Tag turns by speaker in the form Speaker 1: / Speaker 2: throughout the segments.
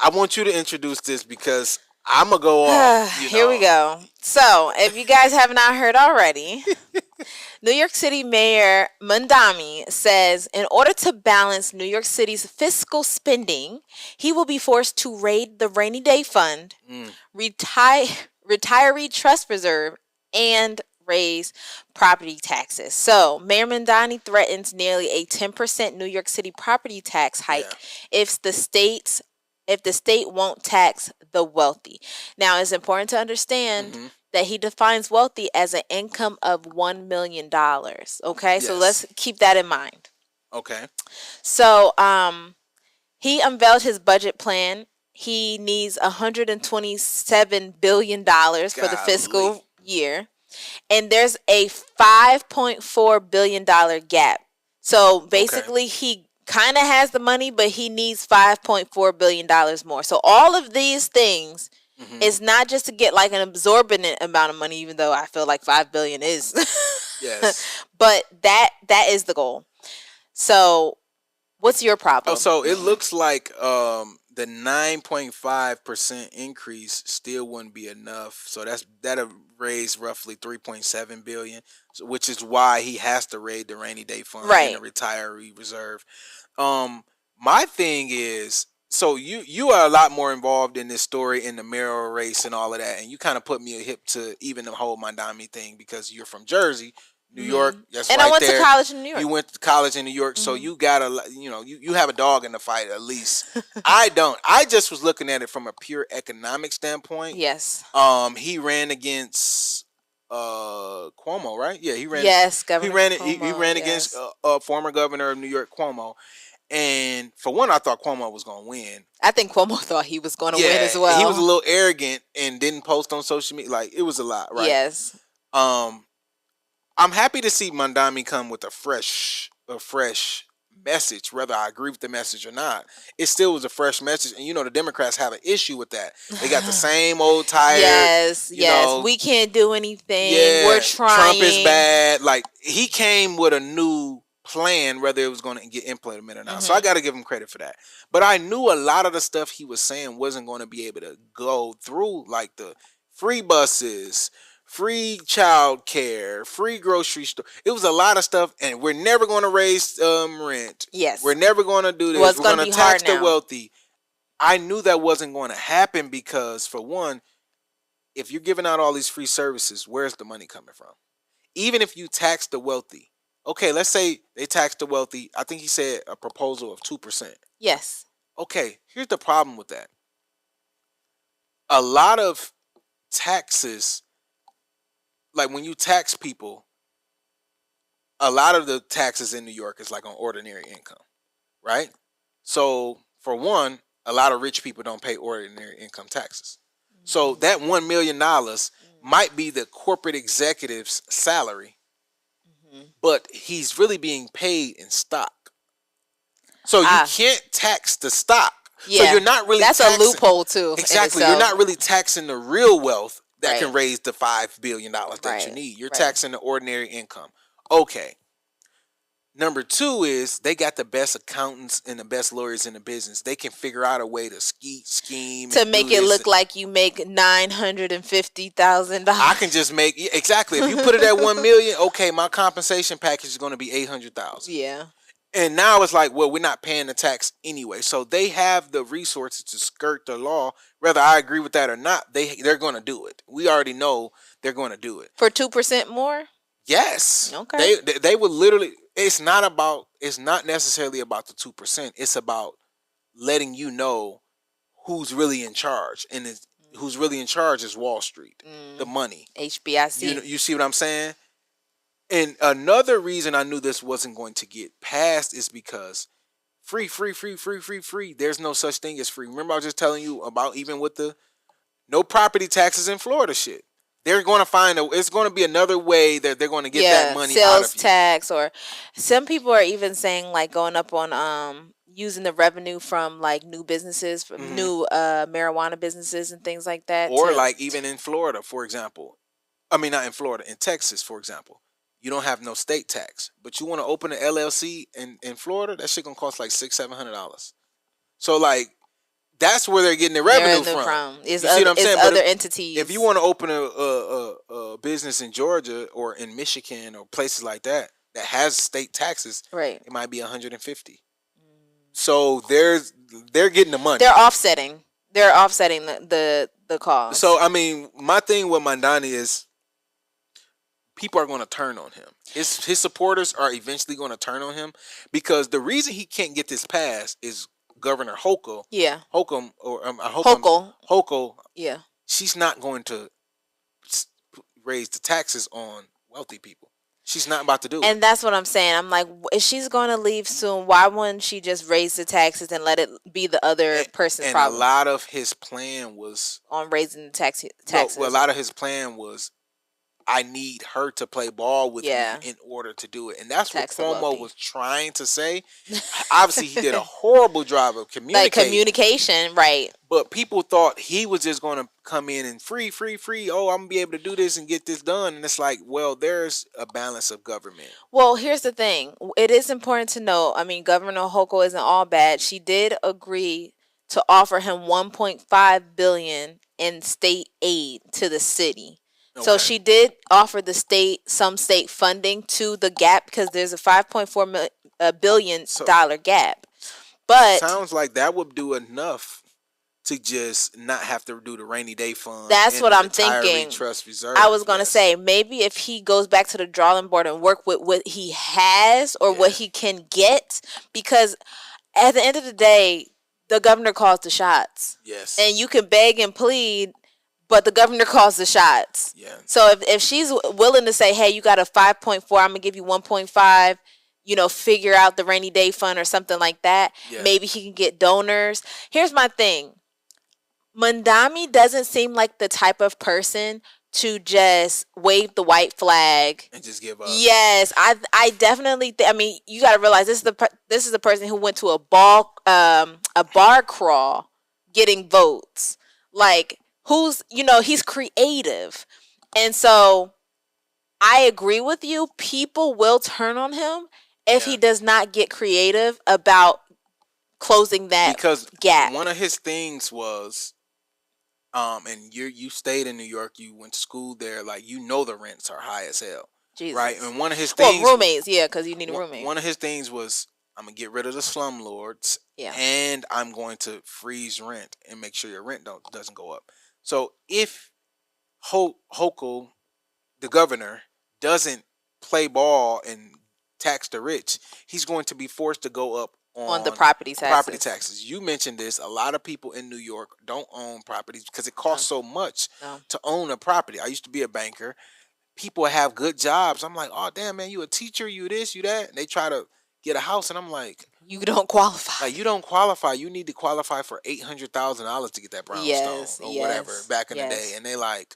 Speaker 1: I want you to introduce this because I'm going to go off.
Speaker 2: Here we go. So, if you guys have not heard already, New York City Mayor Mamdani says in order to balance New York City's fiscal spending, he will be forced to raid the rainy day fund, retiree trust reserve, and raise property taxes. So, Mayor Mamdani threatens nearly a 10% New York City property tax hike if the state won't tax the wealthy. Now, it's important to understand that he defines wealthy as an income of $1 million. Okay, so let's keep that in mind.
Speaker 1: Okay.
Speaker 2: So, he unveiled his budget plan. He needs $127 billion for the fiscal year. And there's a $5.4 billion gap. So basically, he kind of has the money, but he needs $5.4 billion more. So all of these things is not just to get like an exorbitant amount of money, even though I feel like $5 billion is.
Speaker 1: Yes.
Speaker 2: But that is the goal. So what's your problem?
Speaker 1: So it looks like the 9.5% increase still wouldn't be enough. So that'll raise roughly $3.7 billion, which is why he has to raid the rainy day fund and the retiree reserve. My thing is, so you are a lot more involved in this story in the mayoral race and all of that, and you kind of put me a hip to even the whole Mamdani thing because you're from Jersey. New York, that's
Speaker 2: and
Speaker 1: right
Speaker 2: I went
Speaker 1: there.
Speaker 2: to college in New York.
Speaker 1: You went to college in New York, so you got you have a dog in the fight at least. I don't. I just was looking at it from a pure economic standpoint.
Speaker 2: Yes.
Speaker 1: He ran against Cuomo, right? Yeah, he ran.
Speaker 2: Yes, Governor
Speaker 1: Cuomo,
Speaker 2: Cuomo,
Speaker 1: he ran against former governor of New York, Cuomo. And for one, I thought Cuomo was going to win.
Speaker 2: I think Cuomo thought he was going to win as well.
Speaker 1: He was a little arrogant and didn't post on social media. Like, it was a lot, right?
Speaker 2: Yes.
Speaker 1: I'm happy to see Mamdani come with a fresh message, whether I agree with the message or not. It still was a fresh message, and the Democrats have an issue with that. They got the same old tired.
Speaker 2: Yes. We can't do anything.
Speaker 1: Yeah,
Speaker 2: we're trying.
Speaker 1: Trump is bad. Like, he came with a new plan, whether it was going to get implemented or not. So I got to give him credit for that. But I knew a lot of the stuff he was saying wasn't going to be able to go through, like the free buses, free childcare, free grocery store. It was a lot of stuff, and we're never going to raise rent.
Speaker 2: Yes.
Speaker 1: We're never going to do this.
Speaker 2: Well,
Speaker 1: we're going to tax the wealthy. I knew that wasn't going to happen because, for one, if you're giving out all these free services, where's the money coming from? Even if you tax the wealthy, okay, let's say they tax the wealthy. I think he said a proposal of 2%.
Speaker 2: Yes.
Speaker 1: Okay, here's the problem with that. A lot of taxes, like when you tax people, a lot of the taxes in New York is like on ordinary income, right? So for one, a lot of rich people don't pay ordinary income taxes. So that $1 million might be the corporate executive's salary, but he's really being paid in stock. So you can't tax the stock.
Speaker 2: Yeah,
Speaker 1: so you're not really
Speaker 2: that's
Speaker 1: taxing,
Speaker 2: a loophole too.
Speaker 1: Exactly. You're not really taxing the real wealth that can raise the $5 billion that you need. You're taxing the ordinary income. Okay. Number two is they got the best accountants and the best lawyers in the business. They can figure out a way to scheme
Speaker 2: to make it look like you make $950,000.
Speaker 1: I can just make exactly. If you put it at $1 million, okay, my compensation package is going to be $800,000.
Speaker 2: Yeah.
Speaker 1: And now it's like, well, we're not paying the tax anyway. So they have the resources to skirt the law. Whether I agree with that or not, they're going to do it. We already know they're going to do it.
Speaker 2: For 2% more?
Speaker 1: Yes.
Speaker 2: Okay.
Speaker 1: They would literally, it's not necessarily about the 2%. It's about letting you know who's really in charge. And who's really in charge is Wall Street, the money.
Speaker 2: HBIC.
Speaker 1: You see what I'm saying? And another reason I knew this wasn't going to get passed is because free. There's no such thing as free. Remember I was just telling you about even with the no property taxes in Florida shit. They're going to it's going to be another way that they're going to get that money out of you.
Speaker 2: Sales tax, or some people are even saying like going up on using the revenue from like new businesses, from new marijuana businesses and things like that.
Speaker 1: Or like even in Florida, for example. I mean, not in Florida, in Texas, for example. You don't have no state tax, but you want to open an LLC in Florida, that shit gonna cost like $600-$700. So like That's where they're getting their revenue from.
Speaker 2: You see what I'm saying? Other entities.
Speaker 1: If you want to open a business in Georgia or in Michigan or places like that has state taxes,
Speaker 2: right?
Speaker 1: It might be 150. So they're getting the money.
Speaker 2: They're offsetting. They're offsetting the cost.
Speaker 1: So I mean, my thing with Mamdani is people are going to turn on him. His supporters are eventually going to turn on him because the reason he can't get this passed is Governor Hochul.
Speaker 2: Yeah.
Speaker 1: Hochul.
Speaker 2: Hochul. Yeah.
Speaker 1: She's not going to raise the taxes on wealthy people. She's not about to do it.
Speaker 2: And that's what I'm saying. I'm like, if she's going to leave soon, why wouldn't she just raise the taxes and let it be the other person's problem?
Speaker 1: And a lot of his plan was
Speaker 2: on raising the taxes.
Speaker 1: No, a lot of his plan was, I need her to play ball with me in order to do it. And that's what Cuomo was trying to say. Obviously, he did a horrible job of communicating.
Speaker 2: Like communication, right.
Speaker 1: But people thought he was just going to come in and free. Oh, I'm going to be able to do this and get this done. And it's like, well, there's a balance of government.
Speaker 2: Well, here's the thing. It is important to know, I mean, Governor Hochul isn't all bad. She did agree to offer him $1.5 billion in state aid to the city. Okay. So she did offer the state some state funding to the gap because there's a $5.4 billion gap. But
Speaker 1: sounds like that would do enough to just not have to do the rainy day fund.
Speaker 2: That's what I'm thinking.
Speaker 1: Trust reserve.
Speaker 2: I was gonna say maybe if he goes back to the drawing board and work with what he has or what he can get, because at the end of the day, the governor calls the shots.
Speaker 1: Yes.
Speaker 2: And you can beg and plead, but the governor calls the shots.
Speaker 1: Yeah.
Speaker 2: So if she's willing to say, hey, you got a 5.4, I'm going to give you 1.5, figure out the rainy day fund or something like that. Yeah. Maybe he can get donors. Here's my thing. Mamdani doesn't seem like the type of person to just wave the white flag
Speaker 1: and just give up.
Speaker 2: Yes, I definitely. I mean, you got to realize this is the person who went to a bar crawl getting votes. Like, he's creative, and so I agree with you. People will turn on him if he does not get creative about closing that gap.
Speaker 1: One of his things was. And you stayed in New York, you went to school there, like, the rents are high as hell.
Speaker 2: Jesus.
Speaker 1: Right? And one of his things...
Speaker 2: Well, roommates, because you need a roommate.
Speaker 1: One of his things was, I'm going to get rid of the slumlords, and I'm going to freeze rent and make sure your rent doesn't go up. So if Hochul, the governor, doesn't play ball and tax the rich, he's going to be forced to go up on
Speaker 2: the property
Speaker 1: taxes. You mentioned this. A lot of people in New York don't own properties because it costs so much to own a property. I used to be a banker. People have good jobs. I'm like, oh, damn, man, you a teacher, you this, you that. And they try to get a house, and I'm like,
Speaker 2: you don't qualify.
Speaker 1: Like, you don't qualify. You need to qualify for $800,000 to get that brownstone or whatever back in the day. And they like,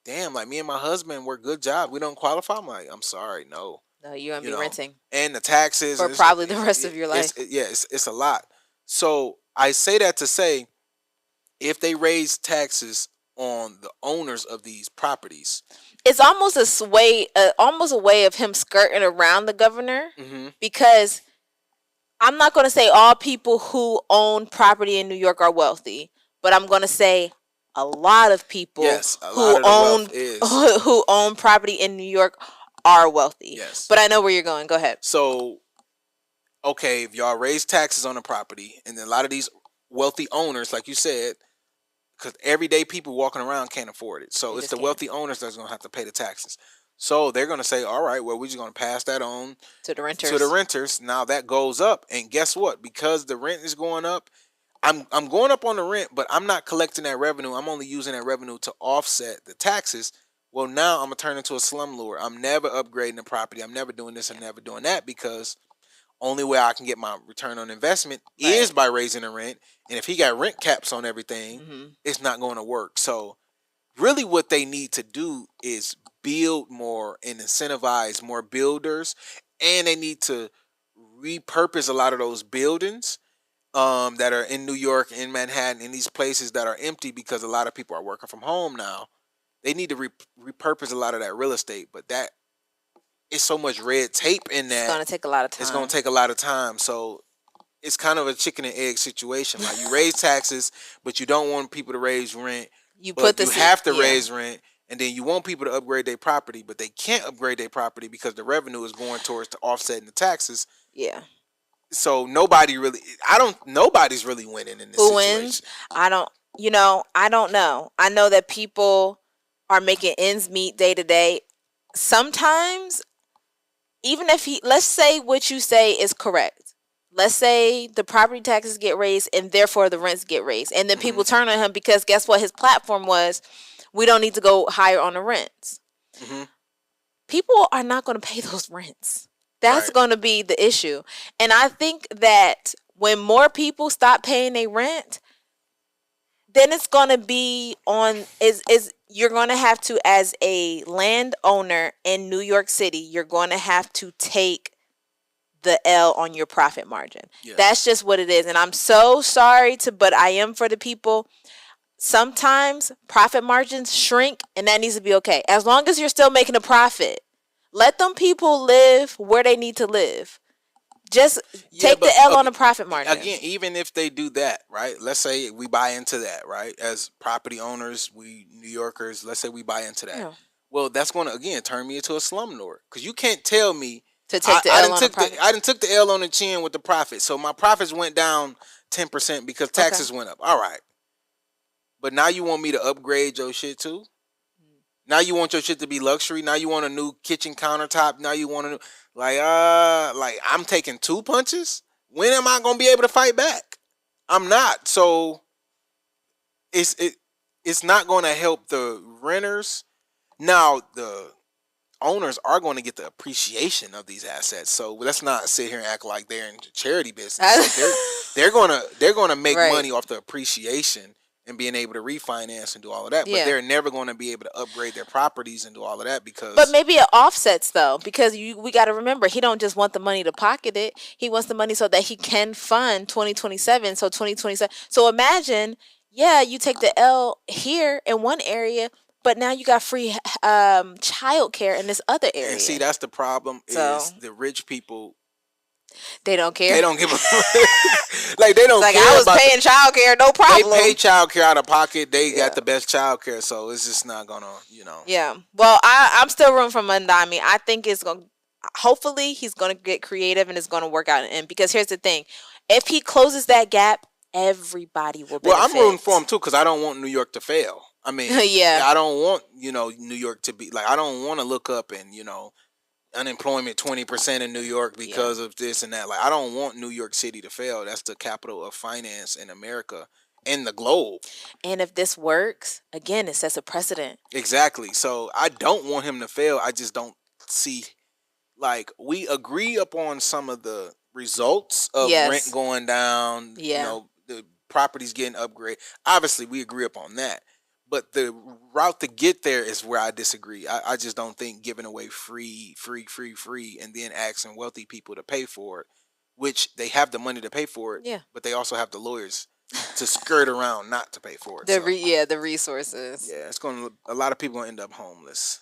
Speaker 1: damn, like, me and my husband work good job. We don't qualify. I'm like, I'm sorry, no.
Speaker 2: No, you're going to be renting.
Speaker 1: And the taxes.
Speaker 2: For probably the rest of your life.
Speaker 1: It's a lot. So I say that to say, if they raise taxes on the owners of these properties.
Speaker 2: It's almost a way of him skirting around the governor. Mm-hmm. Because I'm not going to say all people who own property in New York are wealthy. But I'm going to say a lot of people who own property in New York are wealthy.
Speaker 1: Yes.
Speaker 2: But I know where you're going. Go ahead.
Speaker 1: So, okay, if y'all raise taxes on the property, and then a lot of these wealthy owners, like you said, because everyday people walking around can't afford it. So it's the wealthy owners that's going to have to pay the taxes. So they're going to say, all right, well, we're just going to pass that on
Speaker 2: to the renters.
Speaker 1: Now that goes up. And guess what? Because the rent is going up, I'm going up on the rent, but I'm not collecting that revenue. I'm only using that revenue to offset the taxes. Well, now I'm going to turn into a slumlord. I'm never upgrading the property. I'm never doing this. I'm never doing that, because only way I can get my return on investment is by raising the rent. And if he got rent caps on everything, it's not going to work. So really what they need to do is build more and incentivize more builders. And they need to repurpose a lot of those buildings that are in New York, in Manhattan, in these places that are empty because a lot of people are working from home now. They need to repurpose a lot of that real estate, but that is so much red tape in that.
Speaker 2: It's going to take a lot of time.
Speaker 1: It's going to take a lot of time. So it's kind of a chicken and egg situation. Like you raise taxes, but you don't want people to raise rent. You have to raise rent, and then you want people to upgrade their property, but they can't upgrade their property because the revenue is going towards the offsetting the taxes.
Speaker 2: Yeah.
Speaker 1: So nobody's really winning in this
Speaker 2: Who
Speaker 1: situation.
Speaker 2: Wins? I don't know. I know that people are making ends meet day to day. Sometimes, even if let's say what you say is correct. Let's say the property taxes get raised and therefore the rents get raised. And then people turn on him because guess what? His platform was, we don't need to go higher on the rents. People are not going to pay those rents. That's going to be the issue. And I think that when more people stop paying their rent, then it's going to be you're going to have to, as a landowner in New York City, you're going to have to take the L on your profit margin. Yeah. That's just what it is. And I'm so sorry but I am for the people. Sometimes profit margins shrink and that needs to be okay. As long as you're still making a profit, let them people live where they need to live. Just take the L on the profit margin.
Speaker 1: Again, even if they do that, right? Let's say we buy into that, right? As property owners, we New Yorkers, let's say we buy into that. Yeah. Well, that's going to, again, turn me into a slumlord. Because you can't tell me
Speaker 2: to take the L on the profit.
Speaker 1: I done took the L on the chin with the profit. So my profits went down 10% because taxes went up. All right. But now you want me to upgrade your shit too? Now you want your shit to be luxury. Now you want a new kitchen countertop. Now you want like I'm taking 2 punches. When am I gonna be able to fight back? I'm not. So it's not gonna help the renters. Now the owners are going to get the appreciation of these assets. So let's not sit here and act like they're in the charity business. Like they're gonna make money off the appreciation and being able to refinance and do all of that. But they're never going to be able to upgrade their properties and do all of that because...
Speaker 2: But maybe it offsets, though, because we got to remember, he don't just want the money to pocket it. He wants the money so that he can fund 2027. So 2027. So imagine, you take the L here in one area, but now you got free childcare in this other area.
Speaker 1: And see, that's the problem is the rich people...
Speaker 2: They don't care.
Speaker 1: They don't give a like they don't
Speaker 2: like
Speaker 1: care.
Speaker 2: I was paying childcare, no problem.
Speaker 1: They pay childcare out of pocket. They got the best childcare, so it's just not gonna,
Speaker 2: Yeah. Well, I'm still rooting for Mamdani. I think it's gonna. Hopefully, he's gonna get creative and it's gonna work out. And because here's the thing, if he closes that gap, everybody will benefit.
Speaker 1: Well, I'm rooting for him too because I don't want New York to fail. I mean, I don't want New York to be like I don't want to look up and unemployment 20% in New York because of this and that. Like I don't want New York City to fail. That's the capital of finance in America and the globe.
Speaker 2: And if this works, again, it sets a precedent.
Speaker 1: Exactly. So I don't want him to fail. I just don't see like we agree upon some of the results of rent going down, the properties getting upgraded. Obviously, we agree upon that. But the route to get there is where I disagree. I just don't think giving away free, and then asking wealthy people to pay for it, which they have the money to pay for it, but they also have the lawyers to skirt around not to pay for it.
Speaker 2: The resources.
Speaker 1: Yeah, a lot of people gonna end up homeless.